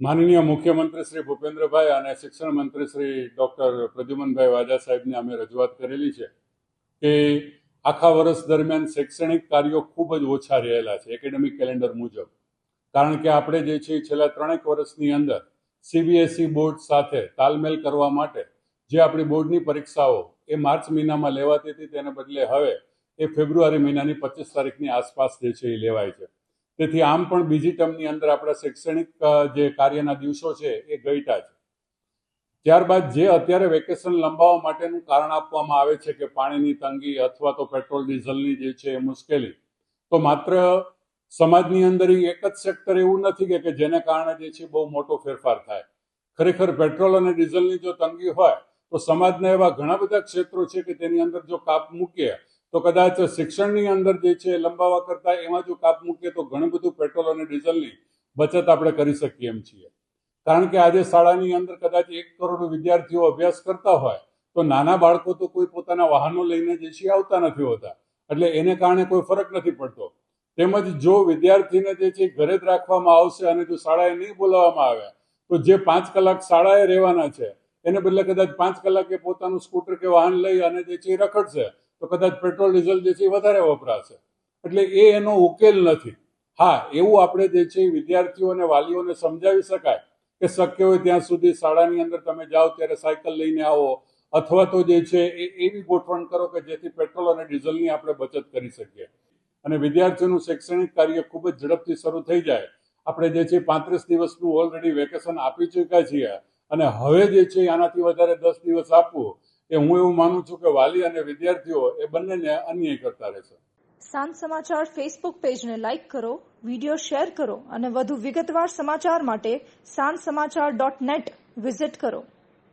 માનનીય મુખ્યમંત્રી શ્રી ભૂપેન્દ્રભાઈ અને શિક્ષણ મંત્રી શ્રી ડોક્ટર પ્રદ્યુમનભાઈ વાજા સાહેબને અમે રજૂઆત કરેલી છે કે આખા વર્ષ દરમિયાન શૈક્ષણિક કાર્યો ખૂબ જ ઓછા રહેલા છે એકેડેમિક કેલેન્ડર મુજબ. કારણ કે આપણે જે છે છેલ્લા 3 વર્ષની અંદર સીબીએસઈ બોર્ડ સાથે તાલમેલ કરવા માટે જે આપણી બોર્ડની પરીક્ષાઓ એ માર્ચ મહિનામાં લેવાતી હતી તેને બદલે હવે એ ફેબ્રુઆરી મહિનાની 25 તારીખની આસપાસ જે છે એ લેવાય છે. તેથી આમ પણ બીજી ટર્મની અંદર આપણા શૈક્ષણિક જે કાર્યના દિવસો છે એ ગઈટા છે. ત્યારબાદ જે અત્યારે વેકેશન લંબાવવા માટેનું કારણ આપવામાં આવે છે કે પાણીની તંગી અથવા તો પેટ્રોલ ડીઝલની જે છે એ મુશ્કેલી, તો માત્ર સમાજની અંદર એક જ સેક્ટર એવું નથી કે જેને કારણે જે છે બહુ મોટો ફેરફાર થાય. ખરેખર પેટ્રોલ અને ડીઝલની જો તંગી હોય તો સમાજના એવા ઘણા બધા ક્ષેત્રો છે કે તેની અંદર જો કાપ મૂકીએ તો કદાચ શિક્ષણની અંદર જે છે લંબાવવા કરતાં એમાં જો કાપ મૂકીએ તો ઘણું બધું પેટ્રોલ અને ડીઝલની બચત આપણે કરી શકીએ એમ છીએ. કારણ કે આજે શાળાની અંદર કદાચ 1 કરોડ વિદ્યાર્થીઓ અભ્યાસ કરતા હોય તો નાના બાળકો તો કોઈ પોતાના વાહનો લઈને જે છે આવતા નથી હોતા, એટલે એને કારણે કોઈ ફરક નથી પડતો. તેમજ જો વિદ્યાર્થીને જે છે ઘરે જ રાખવામાં આવશે અને જો શાળાએ નહીં બોલાવવામાં આવે તો જે 5 કલાક શાળાએ રહેવાના છે એને બદલે કદાચ 5 કલાકે પોતાનું સ્કૂટર કે વાહન લઈ અને જે છે રખડશે તો કદાચ પેટ્રોલ ડીઝલ જે છે વધારે વપરાશે. એટલે એનો ઉકેલ નથી. હા, એવું આપણે જે છે વિદ્યાર્થીઓ અને વાલીઓને સમજાવી શકાય કે શક્ય હોય ત્યાં સુધી શાળાની અંદર તમે જાઓ ત્યારે સાયકલ લઈને આવો અથવા તો જે છે એવી ગોઠવણ કરો કે જેથી પેટ્રોલ અને ડીઝલની આપણે બચત કરી શકીએ અને વિદ્યાર્થીઓનું શૈક્ષણિક કાર્ય ખૂબ જ ઝડપથી શરૂ થઈ જાય. આપણે જે છે 35 દિવસનું ઓલરેડી વેકેશન આપી ચૂક્યા છીએ અને હવે જે છે આનાથી વધારે 10 દિવસ આપવું એ હું એવું માનું છું કે વાલી અને વિદ્યાર્થીઓ એ બંનેને અન્યાય કરતા રહેશે. સાંજ સમાચાર ફેસબુક પેજને લાઇક કરો, વિડીયો શેર કરો અને વધુ વિગતવાર સમાચાર માટે sanssamachar.net વિઝિટ કરો.